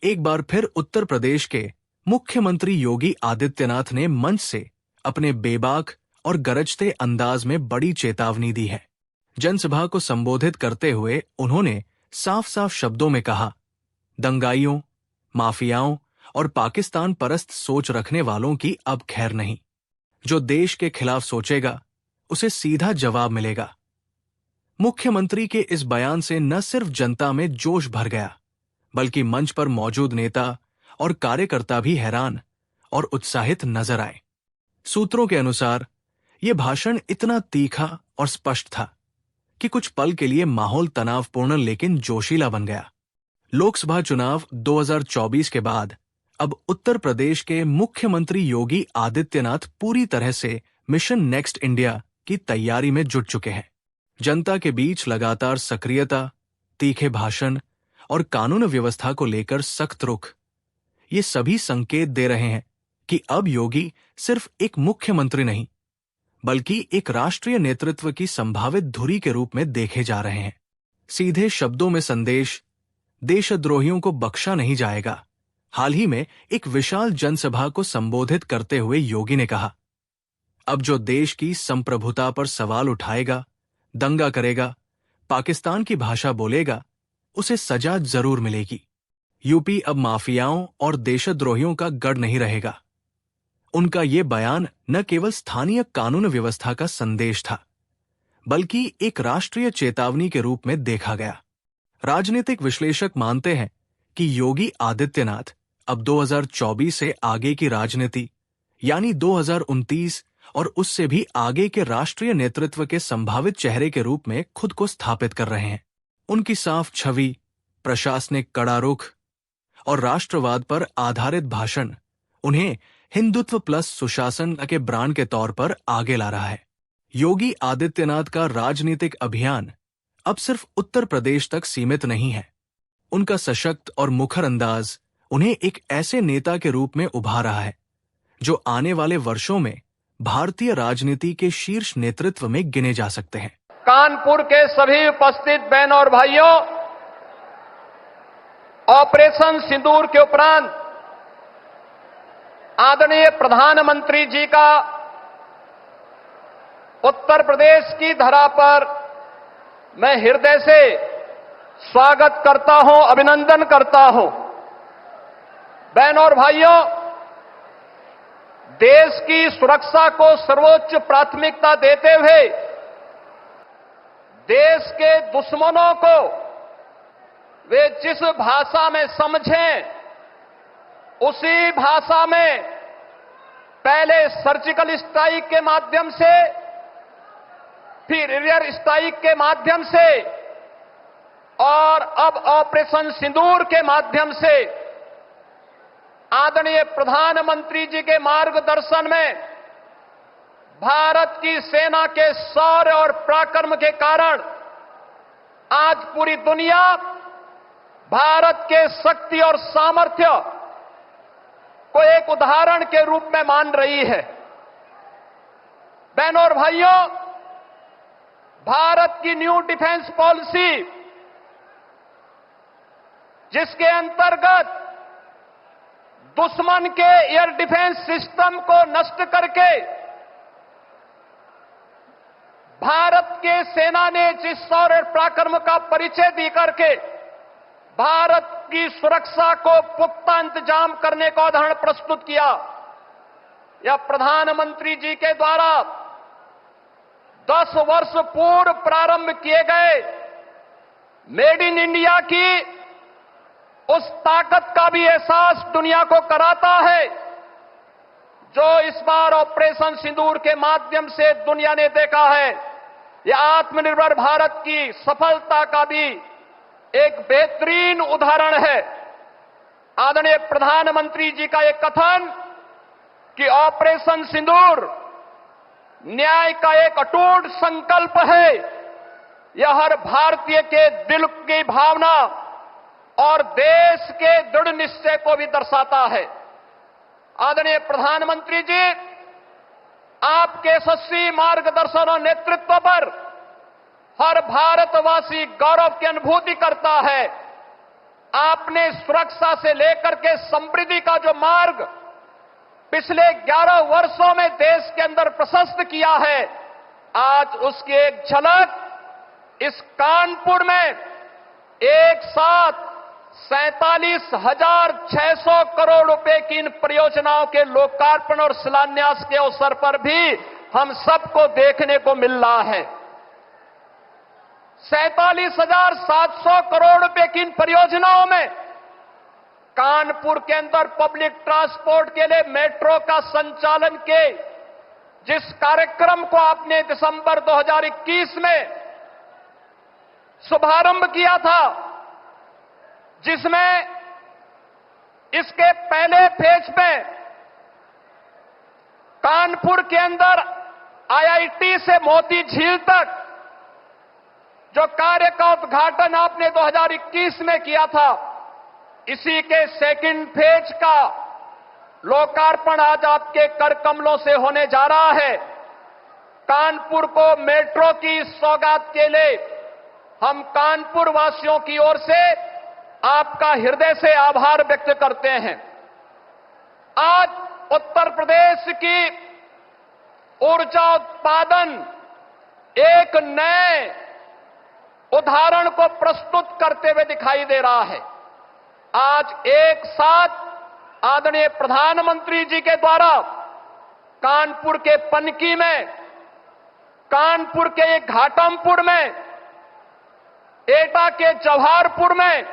एक बार फिर उत्तर प्रदेश के मुख्यमंत्री योगी आदित्यनाथ ने मंच से अपने बेबाक और गरजते अंदाज में बड़ी चेतावनी दी है। जनसभा को संबोधित करते हुए उन्होंने साफ साफ शब्दों में कहा, दंगाइयों, माफियाओं और पाकिस्तान परस्त सोच रखने वालों की अब खैर नहीं। जो देश के खिलाफ सोचेगा उसे सीधा जवाब मिलेगा। मुख्यमंत्री के इस बयान से न सिर्फ जनता में जोश भर गया, बल्कि मंच पर मौजूद नेता और कार्यकर्ता भी हैरान और उत्साहित नजर आए। सूत्रों के अनुसार यह भाषण इतना तीखा और स्पष्ट था कि कुछ पल के लिए माहौल तनावपूर्ण लेकिन जोशीला बन गया। लोकसभा चुनाव 2024 के बाद अब उत्तर प्रदेश के मुख्यमंत्री योगी आदित्यनाथ पूरी तरह से मिशन नेक्स्ट इंडिया की तैयारी में जुट चुके हैं। जनता के बीच लगातार सक्रियता, तीखे भाषण और कानून व्यवस्था को लेकर सख्त रुख, ये सभी संकेत दे रहे हैं कि अब योगी सिर्फ एक मुख्यमंत्री नहीं, बल्कि एक राष्ट्रीय नेतृत्व की संभावित धुरी के रूप में देखे जा रहे हैं। सीधे शब्दों में संदेश, देशद्रोहियों को बख्शा नहीं जाएगा। हाल ही में एक विशाल जनसभा को संबोधित करते हुए योगी ने कहा, अब जो देश की संप्रभुता पर सवाल उठाएगा, दंगा करेगा, पाकिस्तान की भाषा बोलेगा, उसे सजा जरूर मिलेगी। यूपी अब माफियाओं और देशद्रोहियों का गढ़ नहीं रहेगा। उनका ये बयान न केवल स्थानीय कानून व्यवस्था का संदेश था, बल्कि एक राष्ट्रीय चेतावनी के रूप में देखा गया। राजनीतिक विश्लेषक मानते हैं कि योगी आदित्यनाथ अब 2024 से आगे की राजनीति, यानी 2029 और उससे भी आगे के राष्ट्रीय नेतृत्व के संभावित चेहरे के रूप में खुद को स्थापित कर रहे हैं। उनकी साफ छवि, प्रशासनिक कड़ा रुख और राष्ट्रवाद पर आधारित भाषण उन्हें हिंदुत्व प्लस सुशासन के ब्रांड के तौर पर आगे ला रहा है। योगी आदित्यनाथ का राजनीतिक अभियान अब सिर्फ उत्तर प्रदेश तक सीमित नहीं है। उनका सशक्त और मुखर अंदाज उन्हें एक ऐसे नेता के रूप में उभार रहा है जो आने वाले वर्षों में भारतीय राजनीति के शीर्ष नेतृत्व में गिने जा सकते हैं। कानपुर के सभी उपस्थित बहनों और भाइयों, ऑपरेशन सिंदूर के उपरांत आदरणीय प्रधानमंत्री जी का उत्तर प्रदेश की धरा पर मैं हृदय से स्वागत करता हूं, अभिनंदन करता हूं। बहनों और भाइयों, देश की सुरक्षा को सर्वोच्च प्राथमिकता देते हुए देश के दुश्मनों को वे जिस भाषा में समझें, उसी भाषा में पहले सर्जिकल स्ट्राइक के माध्यम से, फिर एरियर स्ट्राइक के माध्यम से और अब ऑपरेशन सिंदूर के माध्यम से आदरणीय प्रधानमंत्री जी के मार्गदर्शन में भारत की सेना के शौर्य और पराक्रम के कारण आज पूरी दुनिया भारत के शक्ति और सामर्थ्य को एक उदाहरण के रूप में मान रही है। बहनों और भाइयों, भारत की न्यू डिफेंस पॉलिसी, जिसके अंतर्गत दुश्मन के एयर डिफेंस सिस्टम को नष्ट करके भारत के सेना ने जिस शौर्य पराक्रम का परिचय दी करके भारत की सुरक्षा को पुख्ता इंतजाम करने का उदाहरण प्रस्तुत किया, यह प्रधानमंत्री जी के द्वारा 10 वर्ष पूर्व प्रारंभ किए गए मेड इन इंडिया की उस ताकत का भी एहसास दुनिया को कराता है जो इस बार ऑपरेशन सिंदूर के माध्यम से दुनिया ने देखा है। यह आत्मनिर्भर भारत की सफलता का भी एक बेहतरीन उदाहरण है। आदरणीय प्रधानमंत्री जी का एक कथन कि ऑपरेशन सिंदूर न्याय का एक अटूट संकल्प है, यह हर भारतीय के दिल की भावना और देश के दृढ़ निश्चय को भी दर्शाता है। आदरणीय प्रधानमंत्री जी, आपके यशस्वी मार्गदर्शन और नेतृत्व पर हर भारतवासी गौरव की अनुभूति करता है। आपने सुरक्षा से लेकर के समृद्धि का जो मार्ग पिछले 11 वर्षों में देश के अंदर प्रशस्त किया है, आज उसकी एक झलक इस कानपुर में एक साथ 47,600 करोड़ रुपए की इन परियोजनाओं के लोकार्पण और शिलान्यास के अवसर पर भी हम सबको देखने को मिल रहा है। 47,700 करोड़ रुपए की इन परियोजनाओं में कानपुर के अंदर पब्लिक ट्रांसपोर्ट के लिए मेट्रो का संचालन के जिस कार्यक्रम को आपने दिसंबर 2021 में शुभारंभ किया था, जिसमें इसके पहले फेज में कानपुर के अंदर आईआईटी से मोती झील तक जो कार्य का उद्घाटन आपने 2021 में किया था, इसी के सेकंड फेज का लोकार्पण आज आपके कर कमलों से होने जा रहा है। कानपुर को मेट्रो की सौगात के लिए हम कानपुर वासियों की ओर से आपका हृदय से आभार व्यक्त करते हैं। आज उत्तर प्रदेश की ऊर्जा उत्पादन एक नए उदाहरण को प्रस्तुत करते हुए दिखाई दे रहा है। आज एक साथ आदरणीय प्रधानमंत्री जी के द्वारा कानपुर के पनकी में, कानपुर के घाटमपुर में, एटा के जवाहरपुर में,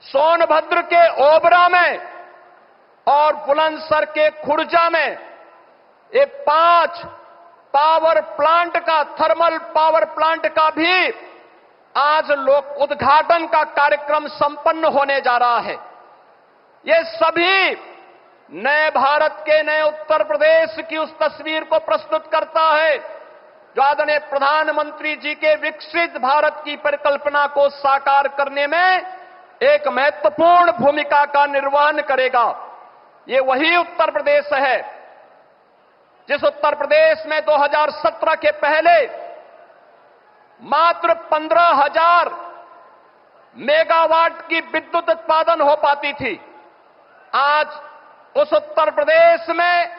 सोनभद्र के ओबरा में और बुलंदशहर के खुर्जा में ये 5 पावर प्लांट का, थर्मल पावर प्लांट का भी आज लोक उद्घाटन का कार्यक्रम संपन्न होने जा रहा है। ये सभी नए भारत के, नए उत्तर प्रदेश की उस तस्वीर को प्रस्तुत करता है जो आदरणीय प्रधानमंत्री जी के विकसित भारत की परिकल्पना को साकार करने में एक महत्वपूर्ण भूमिका का निर्वहन करेगा। ये वही उत्तर प्रदेश है जिस उत्तर प्रदेश में 2017 के पहले मात्र 15,000 मेगावाट की विद्युत उत्पादन हो पाती थी। आज उस उत्तर प्रदेश में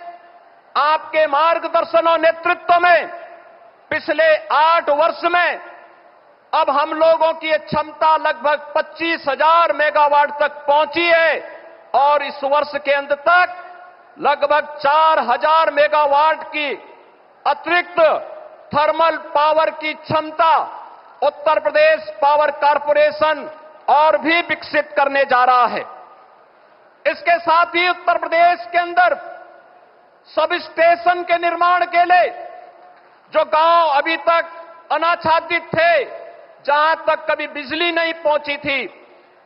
आपके मार्गदर्शन और नेतृत्व में पिछले 8 वर्ष में अब हम लोगों की ये क्षमता लगभग 25,000 मेगावाट तक पहुंची है और इस वर्ष के अंत तक लगभग 4,000 मेगावाट की अतिरिक्त थर्मल पावर की क्षमता उत्तर प्रदेश पावर कॉर्पोरेशन और भी विकसित करने जा रहा है। इसके साथ ही उत्तर प्रदेश के अंदर सब स्टेशन के निर्माण के लिए जो गांव अभी तक अनाच्छादित थे, जहां तक कभी बिजली नहीं पहुंची थी,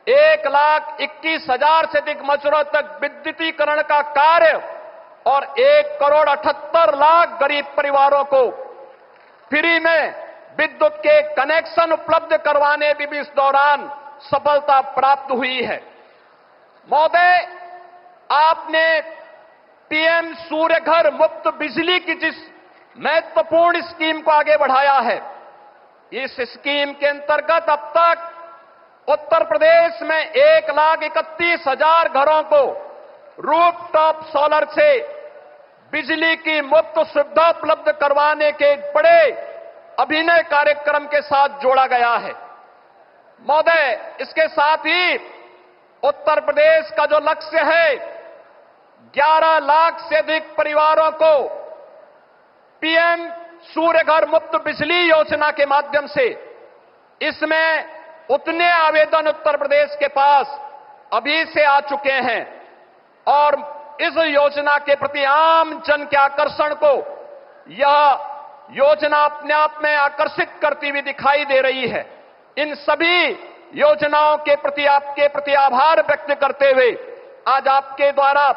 1,21,000 से अधिक मजरों तक विद्युतीकरण का कार्य और 1,78,00,000 गरीब परिवारों को फ्री में विद्युत के कनेक्शन उपलब्ध करवाने में भी इस दौरान सफलता प्राप्त हुई है। महोदय, आपने पीएम सूर्य घर मुफ्त बिजली की जिस महत्वपूर्ण स्कीम को आगे बढ़ाया है, इस स्कीम के अंतर्गत अब तक उत्तर प्रदेश में 1,31,000 घरों को रूफटॉप सोलर से बिजली की मुफ्त सुविधा उपलब्ध करवाने के एक बड़े अभिनव कार्यक्रम के साथ जोड़ा गया है। महोदय, इसके साथ ही उत्तर प्रदेश का जो लक्ष्य है 11 लाख से अधिक परिवारों को पीएम सूर्य घर मुफ्त बिजली योजना के माध्यम से, इसमें उतने आवेदन उत्तर प्रदेश के पास अभी से आ चुके हैं और इस योजना के प्रति आम जन के आकर्षण को यह योजना अपने आप में आकर्षित करती हुई दिखाई दे रही है। इन सभी योजनाओं के प्रति आपके प्रति आभार व्यक्त करते हुए आज आपके द्वारा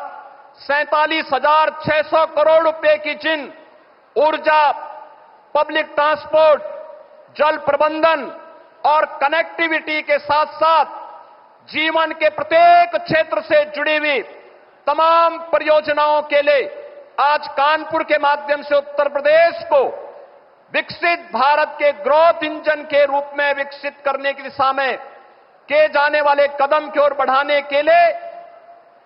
47,600 करोड़ रुपए की जिन ऊर्जा, पब्लिक ट्रांसपोर्ट, जल प्रबंधन और कनेक्टिविटी के साथ साथ जीवन के प्रत्येक क्षेत्र से जुड़ी हुई तमाम परियोजनाओं के लिए आज कानपुर के माध्यम से उत्तर प्रदेश को विकसित भारत के ग्रोथ इंजन के रूप में विकसित करने की दिशा में किए जाने वाले कदम की ओर बढ़ाने के लिए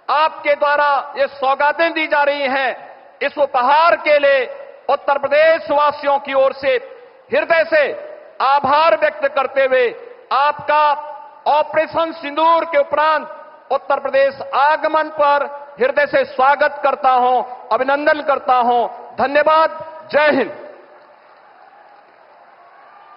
आपके द्वारा ये सौगातें दी जा रही हैं। इस उपहार के लिए उत्तर प्रदेश वासियों की ओर से हृदय से आभार व्यक्त करते हुए आपका ऑपरेशन सिंदूर के उपरांत उत्तर प्रदेश आगमन पर हृदय से स्वागत करता हूं, अभिनंदन करता हूं। धन्यवाद। जय हिंद।